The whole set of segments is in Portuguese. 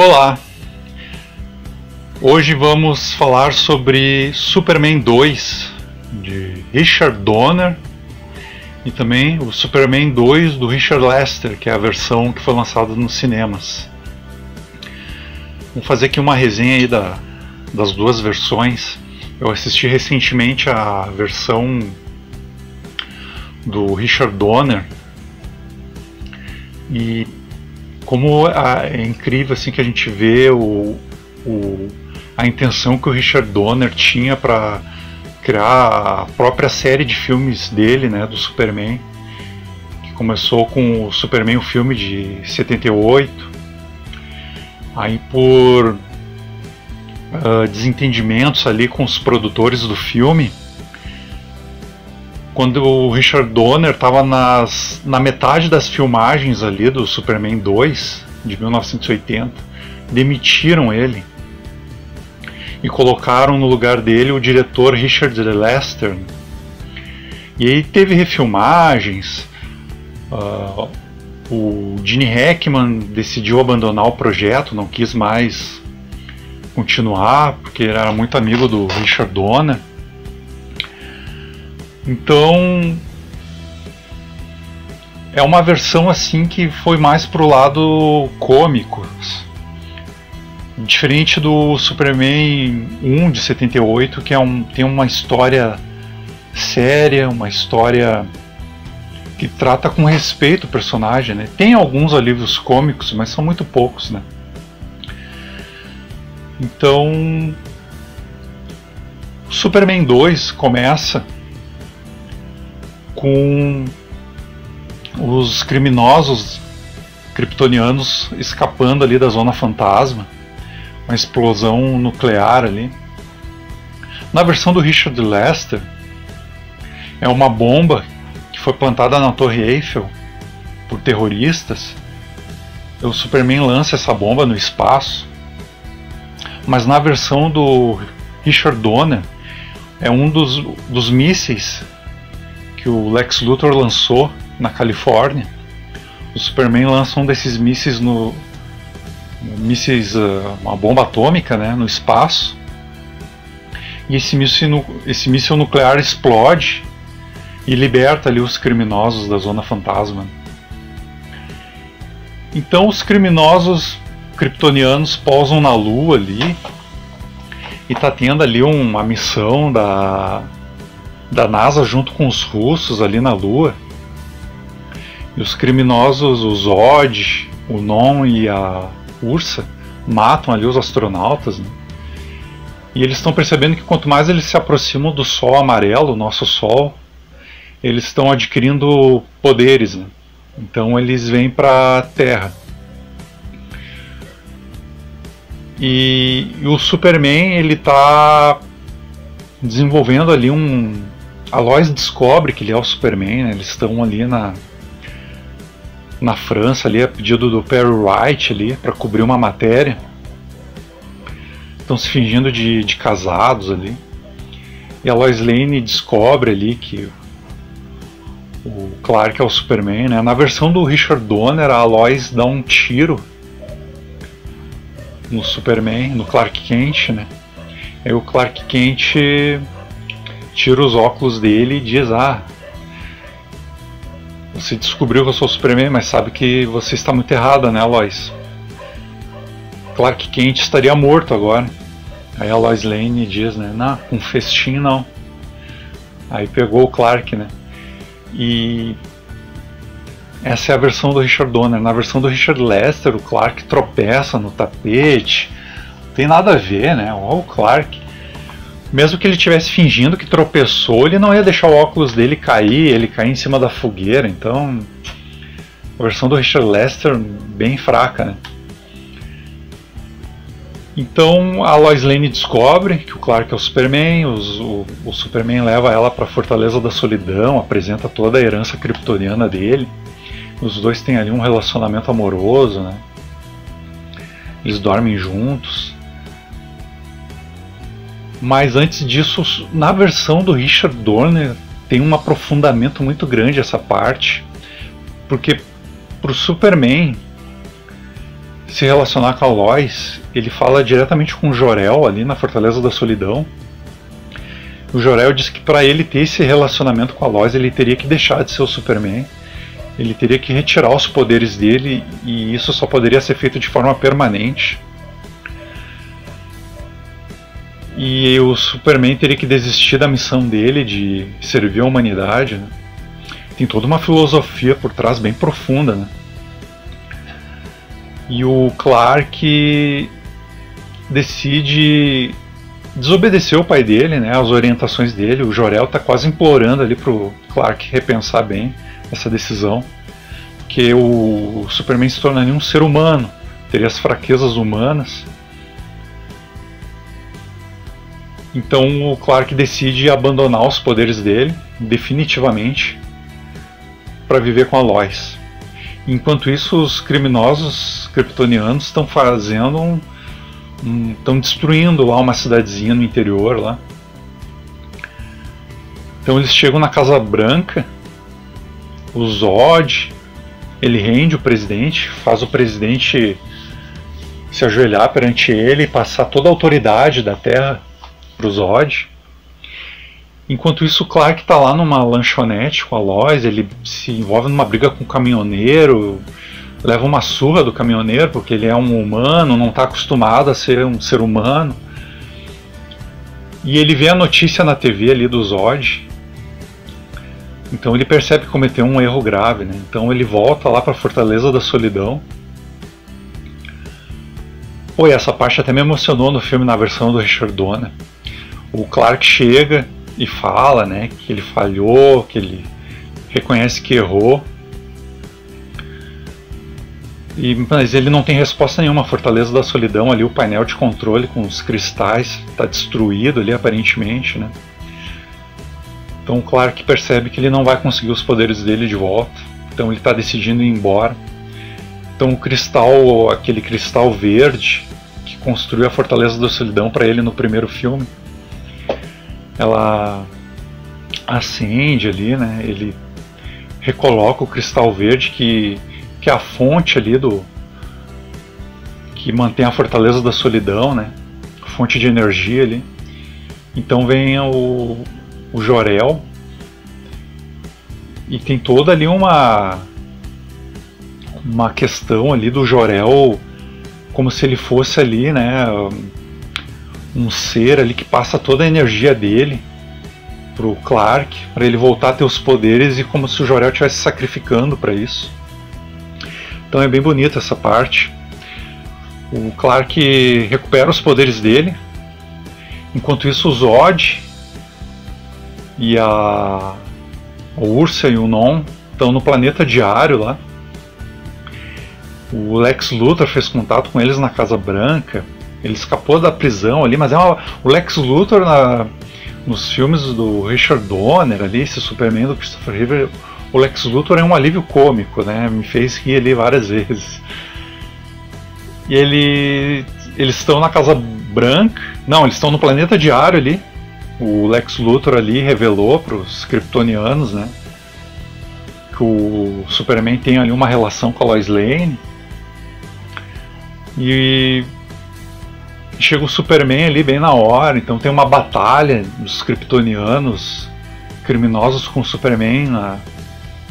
Olá! Hoje vamos falar sobre Superman 2 de Richard Donner e também o Superman 2 do Richard Lester, que é a versão que foi lançada nos cinemas. Vamos fazer aqui uma resenha aí das duas versões. Eu assisti recentemente a versão do Richard Donner e como é incrível assim que a gente vê a intenção que o Richard Donner tinha para criar a própria série de filmes dele, né, do Superman, que começou com o Superman, o filme de 78, aí por desentendimentos ali com os produtores do filme, quando o Richard Donner estava na metade das filmagens ali do Superman 2 de 1980, demitiram ele e colocaram no lugar dele o diretor Richard Lester. E aí teve refilmagens, o Gene Hackman decidiu abandonar o projeto, não quis mais continuar porque ele era muito amigo do Richard Donner. Então é uma versão assim que foi mais pro lado cômico, diferente do Superman 1 de 78, que tem uma história séria, uma história que trata com respeito o personagem, né? Tem alguns alívios cômicos, mas são muito poucos, né? Então o Superman 2 começa com os criminosos kryptonianos escapando ali da Zona Fantasma, uma explosão nuclear ali. Na versão do Richard Lester, é uma bomba que foi plantada na Torre Eiffel por terroristas. O Superman lança essa bomba no espaço, mas na versão do Richard Donner é um dos mísseis que o Lex Luthor lançou na Califórnia. O Superman lança um desses mísseis uma bomba atômica, né, no espaço, e esse míssil nuclear explode e liberta ali os criminosos da Zona Fantasma. Então os criminosos kryptonianos pousam na Lua ali e tá tendo ali uma missão da NASA junto com os russos ali na Lua. E os criminosos, o Zod, o Non e a Ursa, matam ali os astronautas, né? E eles estão percebendo que quanto mais eles se aproximam do Sol amarelo, o nosso Sol, eles estão adquirindo poderes, né? Então eles vêm para a Terra. E o Superman, ele está desenvolvendo ali a Lois descobre que ele é o Superman, né? Eles estão ali na França, ali a pedido do Perry White ali para cobrir uma matéria. Estão se fingindo de casados ali. E a Lois Lane descobre ali que o Clark é o Superman, né? Na versão do Richard Donner, a Lois dá um tiro no Superman, no Clark Kent, né? Aí o Clark Kent tira os óculos dele e diz: você descobriu que eu sou o Superman, mas sabe que você está muito errada, né, Lois? Clark Kent estaria morto agora. Aí a Lois Lane diz, né, não, com festim não. Aí pegou o Clark, né? E essa é a versão do Richard Donner. Na versão do Richard Lester, o Clark tropeça no tapete. Não tem nada a ver, né? Olha o Clark. Mesmo que ele estivesse fingindo que tropeçou, ele não ia deixar o óculos dele cair, ele cair em cima da fogueira. Então, a versão do Richard Lester bem fraca, né? Então a Lois Lane descobre que o Clark é o Superman, o Superman leva ela para a Fortaleza da Solidão, apresenta toda a herança kryptoniana dele. Os dois têm ali um relacionamento amoroso, né? Eles dormem juntos. Mas antes disso, na versão do Richard Donner, tem um aprofundamento muito grande essa parte, porque pro Superman se relacionar com a Lois, ele fala diretamente com o Jor-El ali na Fortaleza da Solidão. O Jor-El diz que para ele ter esse relacionamento com a Lois, ele teria que deixar de ser o Superman, ele teria que retirar os poderes dele, e isso só poderia ser feito de forma permanente. E o Superman teria que desistir da missão dele de servir a humanidade, né? Tem toda uma filosofia por trás bem profunda, né? E o Clark decide desobedecer o pai dele, né, as orientações dele. O Jor-El está quase implorando ali pro Clark repensar bem essa decisão, porque o Superman se tornaria um ser humano, teria as fraquezas humanas. Então o Clark decide abandonar os poderes dele definitivamente para viver com a Lois. Enquanto isso, os criminosos kryptonianos estão estão destruindo lá uma cidadezinha no interior lá. Então eles chegam na Casa Branca, o Zod, ele rende o presidente, faz o presidente se ajoelhar perante ele e passar toda a autoridade da Terra para o Zod. Enquanto isso, o Clark está lá numa lanchonete com a Lois, ele se envolve numa briga com o caminhoneiro, leva uma surra do caminhoneiro porque ele é um humano, não está acostumado a ser um ser humano. E ele vê a notícia na TV ali do Zod, então ele percebe que cometeu um erro grave, né? Então ele volta lá para a Fortaleza da Solidão. Pô, e essa parte até me emocionou no filme, na versão do Richard Donner. O Clark chega e fala, né, que ele falhou, que ele reconhece que errou, mas ele não tem resposta nenhuma. A Fortaleza da Solidão ali, o painel de controle com os cristais está destruído ali aparentemente, né? Então o Clark percebe que ele não vai conseguir os poderes dele de volta, então ele está decidindo ir embora. Então o cristal, aquele cristal verde que construiu a Fortaleza da Solidão para ele no primeiro filme, ela acende ali, né? Ele recoloca o cristal verde que é a fonte ali que mantém a Fortaleza da Solidão, né? Fonte de energia ali. Então vem o Jor-El e tem toda ali uma questão ali do Jor-El como se ele fosse ali, né, um ser ali que passa toda a energia dele pro Clark, para ele voltar a ter os poderes, e como se o Jor-El estivesse sacrificando para isso. Então é bem bonita essa parte. O Clark recupera os poderes dele, enquanto isso o Zod e a Ursa e o Non estão no planeta diário lá. O Lex Luthor fez contato com eles na Casa Branca. Ele escapou da prisão ali, mas o Lex Luthor nos filmes do Richard Donner ali, esse Superman do Christopher Reeve, o Lex Luthor é um alívio cômico, né? Me fez rir ali várias vezes. E eles estão na Casa Branca, não, eles estão no planeta diário ali. O Lex Luthor ali revelou para os kryptonianos, né, que o Superman tem ali uma relação com a Lois Lane. E chega o Superman ali bem na hora, então tem uma batalha dos kryptonianos criminosos com o Superman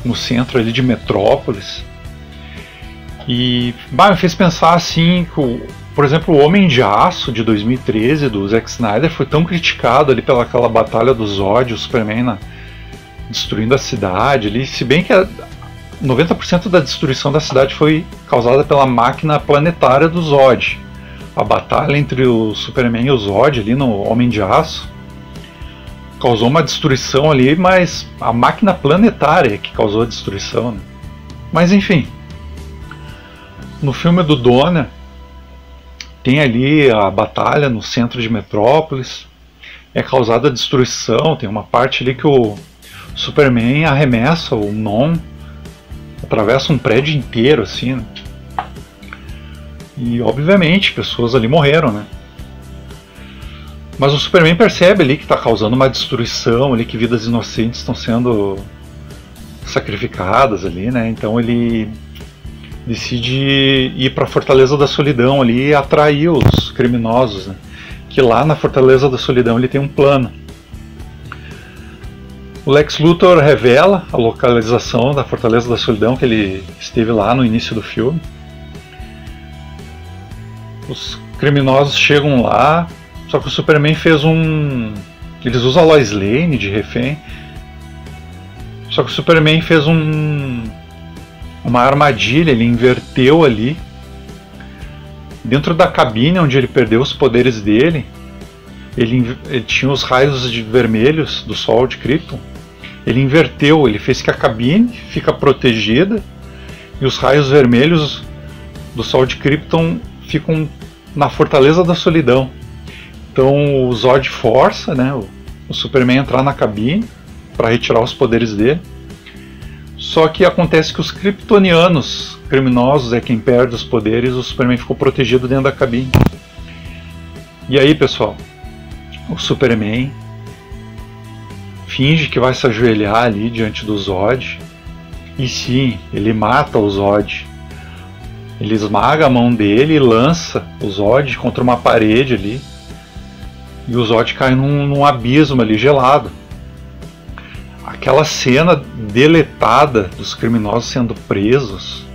no centro ali de Metrópolis. E me fez pensar assim, que, por exemplo, o Homem de Aço de 2013 do Zack Snyder foi tão criticado ali pelaquela batalha do Zod, o Superman destruindo a cidade ali, se bem que 90% da destruição da cidade foi causada pela máquina planetária do Zod. A batalha entre o Superman e o Zod ali no Homem de Aço causou uma destruição ali, mas a máquina planetária que causou a destruição, né? Mas enfim, no filme do Donner tem ali a batalha no centro de Metrópolis, é causada a destruição, tem uma parte ali que o Superman arremessa o Non, atravessa um prédio inteiro assim, né? E obviamente pessoas ali morreram, né? Mas o Superman percebe ali que está causando uma destruição ali, que vidas inocentes estão sendo sacrificadas ali, né? Então ele decide ir para a Fortaleza da Solidão ali e atrair os criminosos, né? Que lá na Fortaleza da Solidão ele tem um plano. O Lex Luthor revela a localização da Fortaleza da Solidão, que ele esteve lá no início do filme. Os criminosos chegam lá, só que o Superman fez um... Eles usam a Lois Lane de refém, só que o Superman fez uma armadilha, ele inverteu ali. Dentro da cabine onde ele perdeu os poderes dele, ele tinha os raios vermelhos do Sol de Krypton. Ele inverteu, ele fez que a cabine fica protegida e os raios vermelhos do Sol de Krypton ficam na Fortaleza da Solidão. Então o Zod força, né, o Superman entrar na cabine para retirar os poderes dele. Só que acontece que os kryptonianos criminosos é quem perde os poderes, o Superman ficou protegido dentro da cabine. E aí, pessoal, o Superman finge que vai se ajoelhar ali diante do Zod. E sim, ele mata o Zod. Ele esmaga a mão dele e lança o Zod contra uma parede ali. E o Zod cai num abismo ali gelado. Aquela cena deletada dos criminosos sendo presos,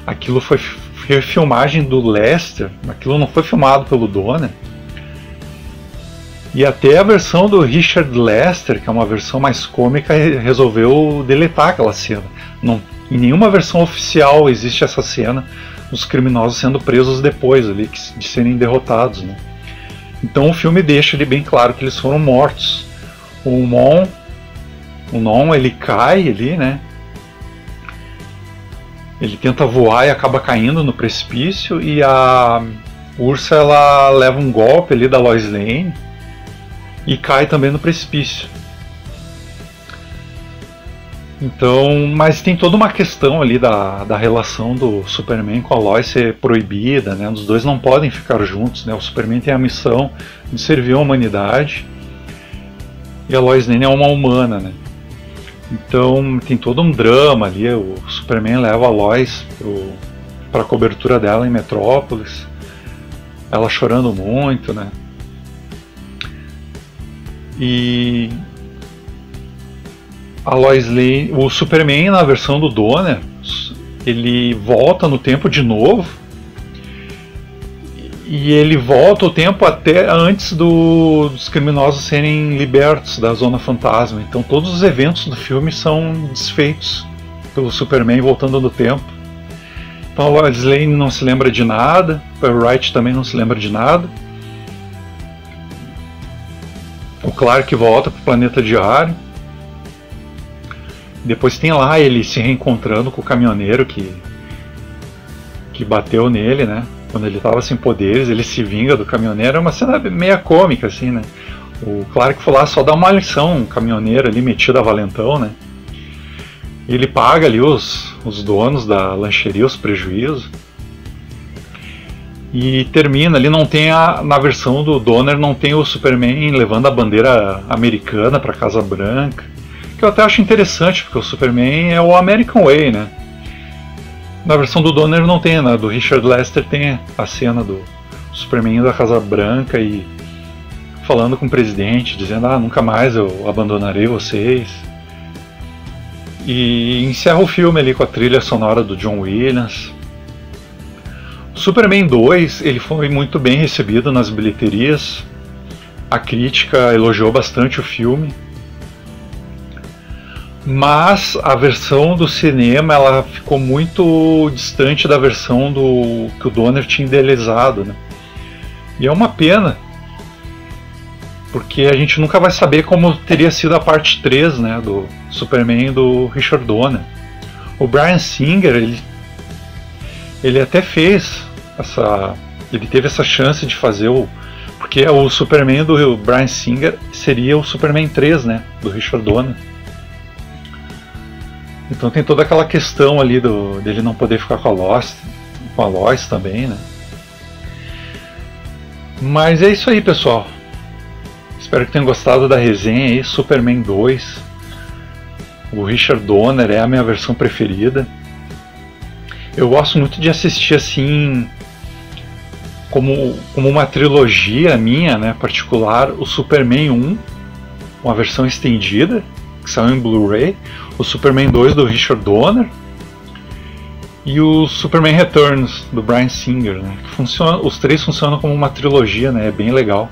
aquilo foi refilmagem do Lester, aquilo não foi filmado pelo Donner. E até a versão do Richard Lester, que é uma versão mais cômica, resolveu deletar aquela cena. Não, em nenhuma versão oficial existe essa cena, os criminosos sendo presos depois ali, de serem derrotados, né? Então o filme deixa ali bem claro que eles foram mortos. O Non ele cai ali, né? Ele tenta voar e acaba caindo no precipício, e a Ursa ela leva um golpe ali da Lois Lane e cai também no precipício. Então, mas tem toda uma questão ali da relação do Superman com a Lois ser proibida, né? Os dois não podem ficar juntos, né? O Superman tem a missão de servir a humanidade e a Lois Lane é uma humana, né? Então tem todo um drama ali. O Superman leva a Lois para a cobertura dela em Metrópolis, ela chorando muito, né? E a Lois Lane, o Superman na versão do Donner, ele volta no tempo de novo, e ele volta o tempo até antes dos criminosos serem libertos da Zona Fantasma. Então todos os eventos do filme são desfeitos pelo Superman voltando no tempo. Então a Lois Lane não se lembra de nada, o Wright também não se lembra de nada. O Clark volta para o planeta diário. Depois tem lá ele se reencontrando com o caminhoneiro que bateu nele, né? Quando ele estava sem poderes, ele se vinga do caminhoneiro. É uma cena meio cômica, assim, né? O Clark foi lá só dar uma lição, um caminhoneiro ali metido a valentão, né? Ele paga ali os donos da lancheria os prejuízos. E termina ali, não tem na versão do Donner não tem o Superman levando a bandeira americana para Casa Branca, que eu até acho interessante, porque o Superman é o American Way, né? Na versão do Donner não tem, né? Do Richard Lester tem a cena do Superman da Casa Branca e falando com o presidente, dizendo: nunca mais eu abandonarei vocês. E encerra o filme ali com a trilha sonora do John Williams. Superman 2 ele foi muito bem recebido nas bilheterias. A crítica elogiou bastante o filme. Mas a versão do cinema ela ficou muito distante da versão que o Donner tinha idealizado, né? E é uma pena, porque a gente nunca vai saber como teria sido a parte 3, né, do Superman do Richard Donner. O Bryan Singer ele até fez ele teve essa chance de fazer porque o Superman do Bryan Singer seria o Superman 3, né, do Richard Donner. Então tem toda aquela questão ali dele não poder ficar com a Lois também, né? Mas é isso aí, pessoal. Espero que tenham gostado da resenha aí, Superman 2. O Richard Donner é a minha versão preferida. Eu gosto muito de assistir assim, como uma trilogia minha, né, particular, o Superman 1, uma versão estendida, que saiu em Blu-ray, o Superman 2 do Richard Donner e o Superman Returns do Bryan Singer, né, que funciona, os três funcionam como uma trilogia, né, é bem legal.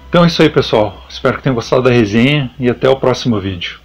Então é isso aí, pessoal, espero que tenham gostado da resenha e até o próximo vídeo.